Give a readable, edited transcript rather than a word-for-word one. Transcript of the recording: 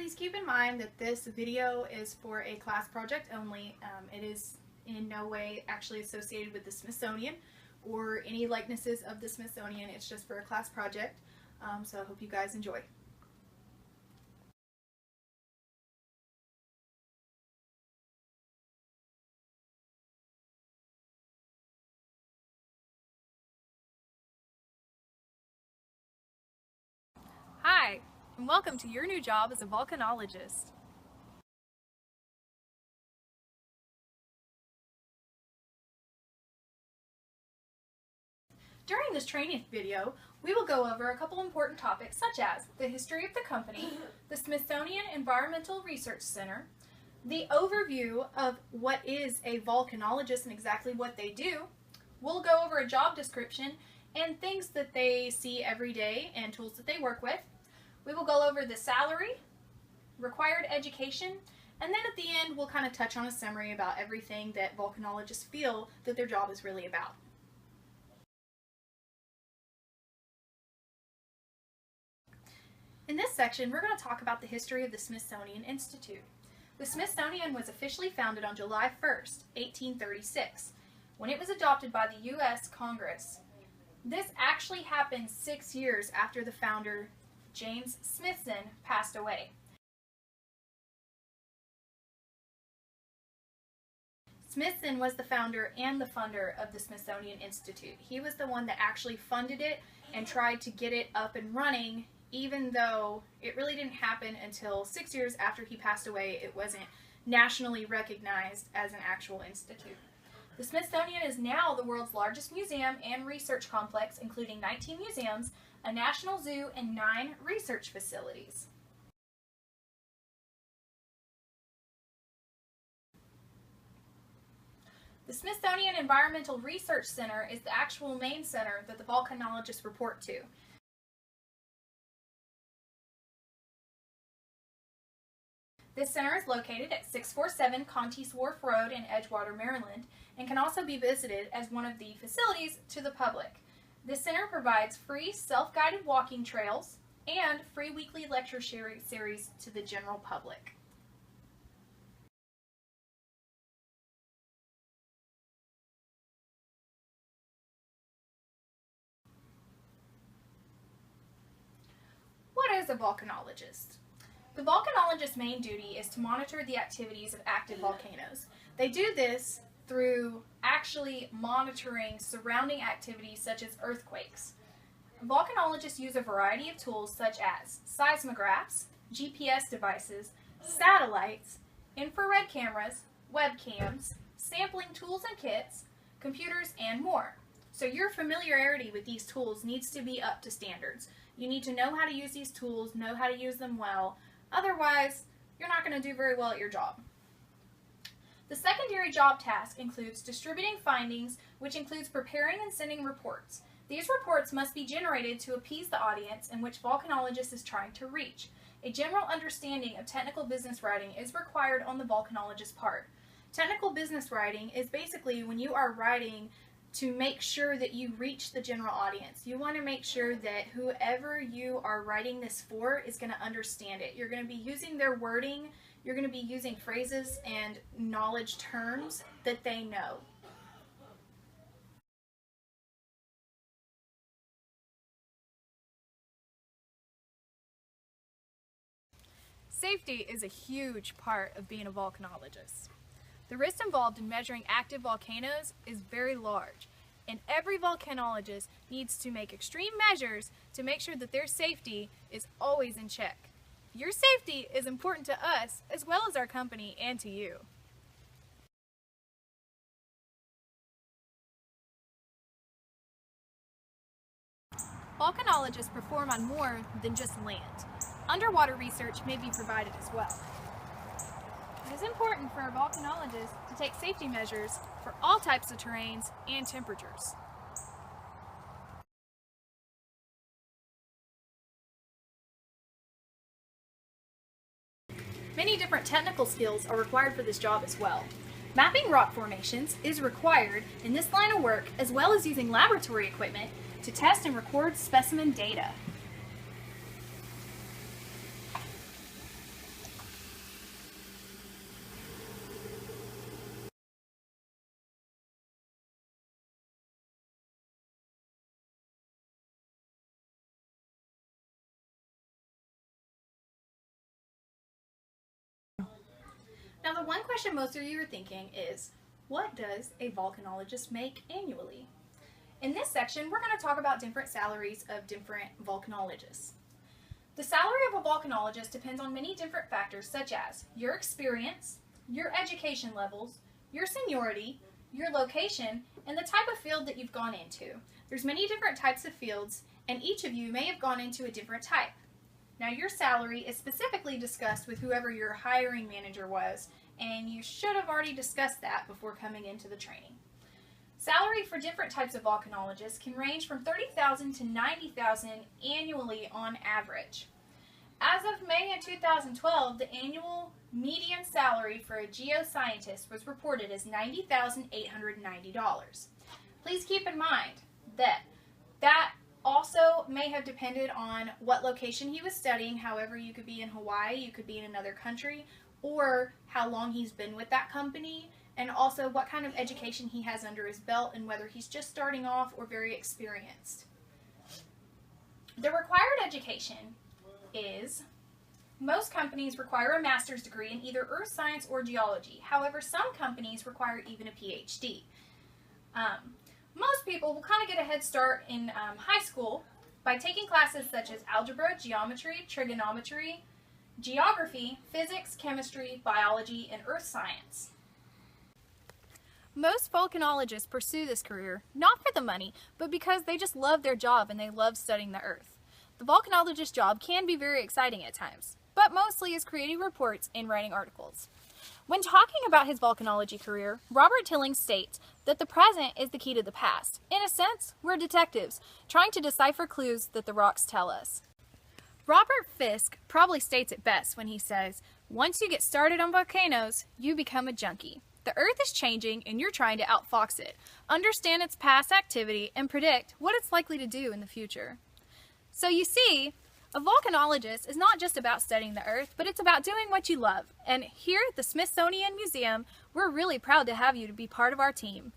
Please keep in mind that this video is for a class project only. It is in no way actually associated with the Smithsonian or any likenesses of the Smithsonian. It's just for a class project. So I hope you guys enjoy. Hi, and welcome to your new job as a volcanologist. During this training video, we will go over a couple important topics such as the history of the company, the Smithsonian Environmental Research Center, the overview of what is a volcanologist and exactly what they do. We'll go over a job description and things that they see every day and tools that they work with. We will go over the salary, required education, and then at the end we'll kind of touch on a summary about everything that volcanologists feel that their job is really about. In this section, we're going to talk about the history of the Smithsonian Institute. The Smithsonian was officially founded on July 1st, 1836, when it was adopted by the U.S. Congress. This actually happened 6 years after the founder, James Smithson, passed away. Smithson was the founder and the funder of the Smithsonian Institute. He was the one that actually funded it and tried to get it up and running, even though it really didn't happen until 6 years after he passed away. It wasn't nationally recognized as an actual institute. The Smithsonian is now the world's largest museum and research complex, including 19 museums, a national zoo, and 9 research facilities. The Smithsonian Environmental Research Center is the actual main center that the volcanologists report to. This center is located at 647 Conte's Wharf Road in Edgewater, Maryland, and can also be visited as one of the facilities to the public. This center provides free self-guided walking trails and free weekly lecture series to the general public. What is a volcanologist? The volcanologist's main duty is to monitor the activities of active volcanoes. They do this through actually monitoring surrounding activities such as earthquakes. Volcanologists use a variety of tools such as seismographs, GPS devices, satellites, infrared cameras, webcams, sampling tools and kits, computers, and more. So your familiarity with these tools needs to be up to standards. You need to know how to use these tools, know how to use them well. Otherwise, you're not going to do very well at your job. The secondary job task includes distributing findings, which includes preparing and sending reports. These reports must be generated to appease the audience in which volcanologist is trying to reach. A general understanding of technical business writing is required on the volcanologist's part. Technical business writing is basically when you are writing to make sure that you reach the general audience. You want to make sure that whoever you are writing this for is going to understand it. You're going to be using their wording, you're going to be using phrases and knowledge terms that they know. Safety is a huge part of being a volcanologist. The risk involved in measuring active volcanoes is very large, and every volcanologist needs to make extreme measures to make sure that their safety is always in check. Your safety is important to us as well as our company and to you. Volcanologists perform on more than just land. Underwater research may be provided as well. It is important for a volcanologist to take safety measures for all types of terrains and temperatures. Many different technical skills are required for this job as well. Mapping rock formations is required in this line of work, as well as using laboratory equipment to test and record specimen data. Now, the one question most of you are thinking is, what does a volcanologist make annually? In this section, we're going to talk about different salaries of different volcanologists. The salary of a volcanologist depends on many different factors such as your experience, your education levels, your seniority, your location, and the type of field that you've gone into. There's many different types of fields, and each of you may have gone into a different type. Now, your salary is specifically discussed with whoever your hiring manager was, and you should have already discussed that before coming into the training. Salary for different types of volcanologists can range from $30,000 to $90,000 annually on average. As of May of 2012, the annual median salary for a geoscientist was reported as $90,890. Please keep in mind that also may have depended on what location he was studying. However, you could be in Hawaii, you could be in another country, or how long he's been with that company, and also what kind of education he has under his belt and whether he's just starting off or very experienced. The required education is, most companies require a master's degree in either earth science or geology. However, some companies require even a PhD. Most people will kind of get a head start in high school by taking classes such as algebra, geometry, trigonometry, geography, physics, chemistry, biology, and earth science. Most volcanologists pursue this career not for the money, but because they just love their job and they love studying the earth. The volcanologist job can be very exciting at times, but mostly is creating reports and writing articles. When talking about his volcanology career, Robert Tilling states that the present is the key to the past. In a sense, we're detectives, trying to decipher clues that the rocks tell us. Robert Fisk probably states it best when he says, "Once you get started on volcanoes, you become a junkie. The earth is changing and you're trying to outfox it, understand its past activity, and predict what it's likely to do in the future." So you see, a volcanologist is not just about studying the earth, but it's about doing what you love. And here at the Smithsonian Museum, we're really proud to have you to be part of our team.